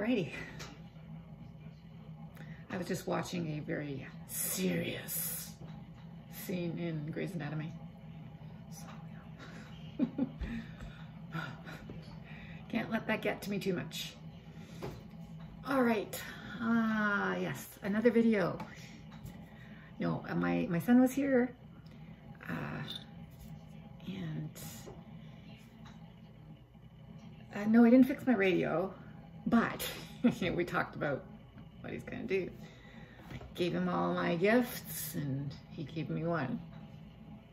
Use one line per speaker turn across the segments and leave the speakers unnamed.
Alrighty. I was just watching a very serious scene in Grey's Anatomy. So, yeah. Can't let that get to me too much. All right. Yes, another video. No, my son was here, and no, I didn't fix my radio, but we talked about what he's gonna do. I gave him all my gifts, and he gave me one.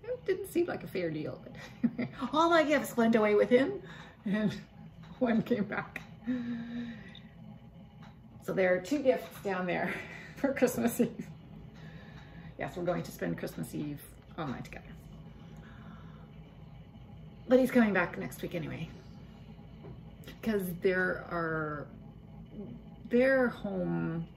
It didn't seem like a fair deal, but all my gifts went away with him, and one came back. So there are 2 gifts down there for Christmas Eve. Yes, we're going to spend Christmas Eve all night together. But he's coming back next week anyway, because their home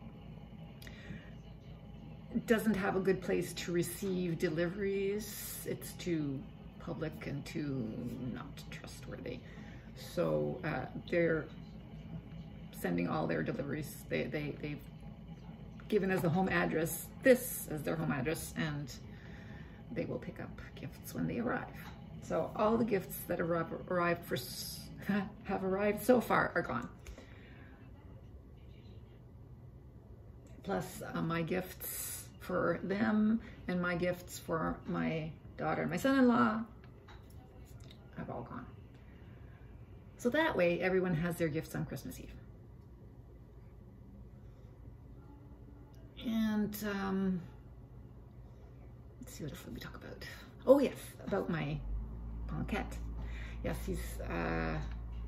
doesn't have a good place to receive deliveries. It's too public and too not trustworthy. So they're sending all their deliveries. They've given us the home address, this as their home address, and they will pick up gifts when they arrive. So all the gifts that have arrived so far are gone. Plus my gifts for them and my gifts for my daughter and my son-in-law have all gone. So that way everyone has their gifts on Christmas Eve. And let's see, what else did we talk about? Oh yes, about my banquette. Yes, he's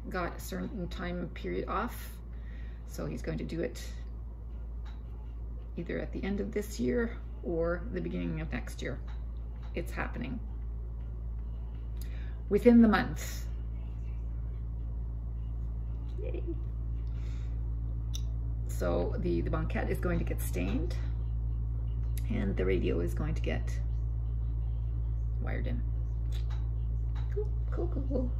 got a certain time period off, so he's going to do it either at the end of this year or the beginning of next year. It's happening within the month. Yay. So the banquette is going to get stained, and the radio is going to get wired in. Cool, cool, cool, cool.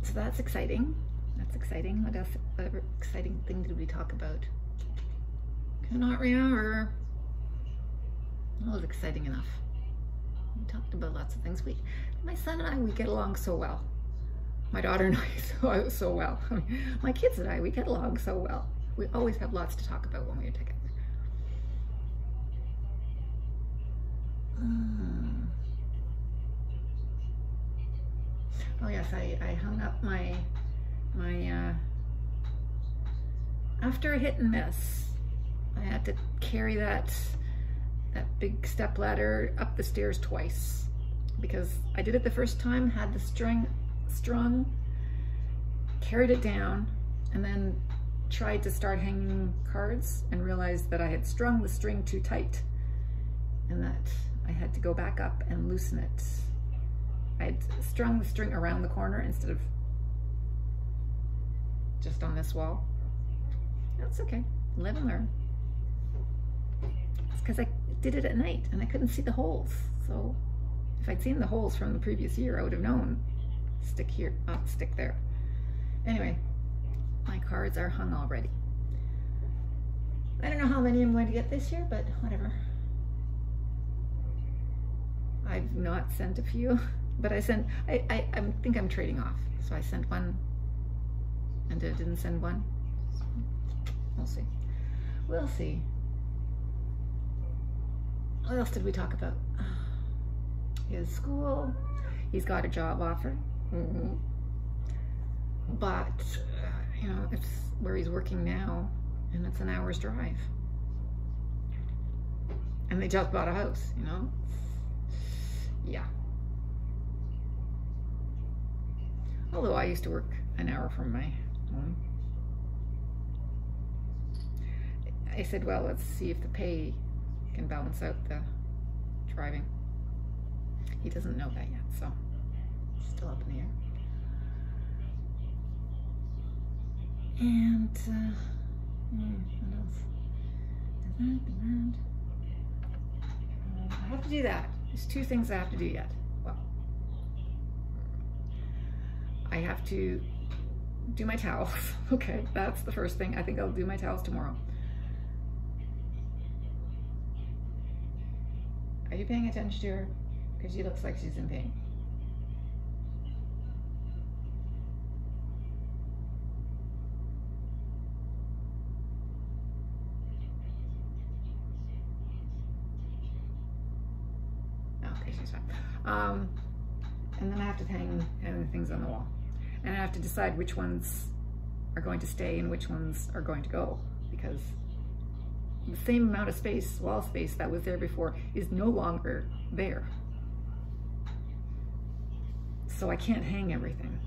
So that's exciting. That's exciting. What else? What exciting thing did we talk about? Cannot remember. That was exciting enough. We talked about lots of things. My son and I, we get along so well. My daughter and I so well. I mean, my kids and I, we get along so well. We always have lots to talk about when we're together. Oh yes, I hung up my after a hit and miss, I had to carry that big step ladder up the stairs twice, because I did it the first time, had the string strung, carried it down, and then tried to start hanging cards and realized that I had strung the string too tight and that I had to go back up and loosen it. I had strung the string around the corner instead of just on this wall. That's okay, live and learn. It's because I did it at night and I couldn't see the holes. So if I'd seen the holes from the previous year, I would have known. Stick here, not stick there. Anyway, my cards are hung already. I don't know how many I'm going to get this year, but whatever. I've not sent a few, but I think I'm trading off. So I sent one and I didn't send one. We'll see. We'll see. What else did we talk about? His school. He's got a job offer. But you know, it's where he's working now, and it's an hour's drive. And they just bought a house, you know? Yeah. Although I used to work an hour from my home. I said, well, let's see if the pay can balance out the driving. He doesn't know that yet, so it's still up in the air. And what else? I have to do that. There's 2 things I have to do yet. Well, I have to do my towels. Okay, that's the first thing. I think I'll do my towels tomorrow. Are you paying attention to her? Because she looks like she's in pain. Okay, she's fine. And then I have to hang things on the wall. And I have to decide which ones are going to stay and which ones are going to go, because the same amount of space, wall space, that was there before is no longer there. So I can't hang everything.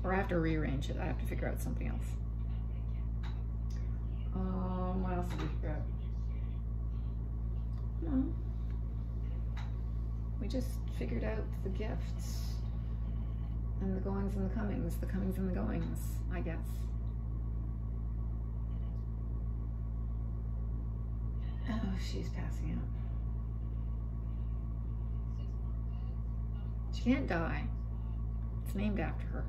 Or I have to rearrange it. I have to figure out something else. What else did we figure out? No. We just figured out the gifts and the goings and the comings and the goings, I guess. Oh, she's passing out. She can't die. It's named after her.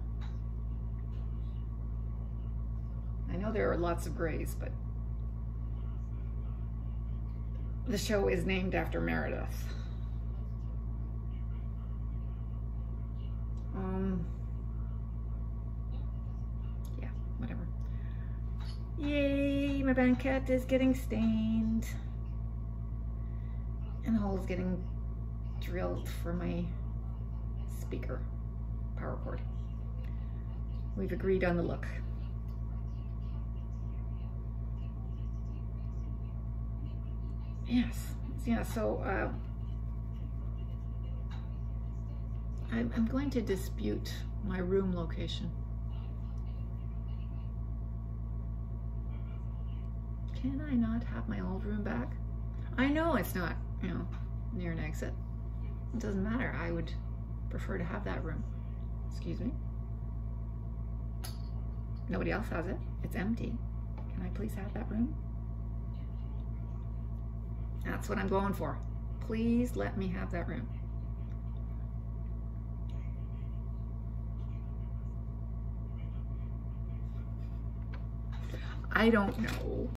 I know there are lots of Greys, but the show is named after Meredith. Yeah, whatever. Yay, my banquette is getting stained. And the hole's getting drilled for my speaker power cord. We've agreed on the look. Yes, yeah, so I'm going to dispute my room location. Can I not have my old room back? I know it's not, you know, near an exit. It doesn't matter. I would prefer to have that room. Excuse me. Nobody else has it. It's empty. Can I please have that room? That's what I'm going for. Please let me have that room. I don't know.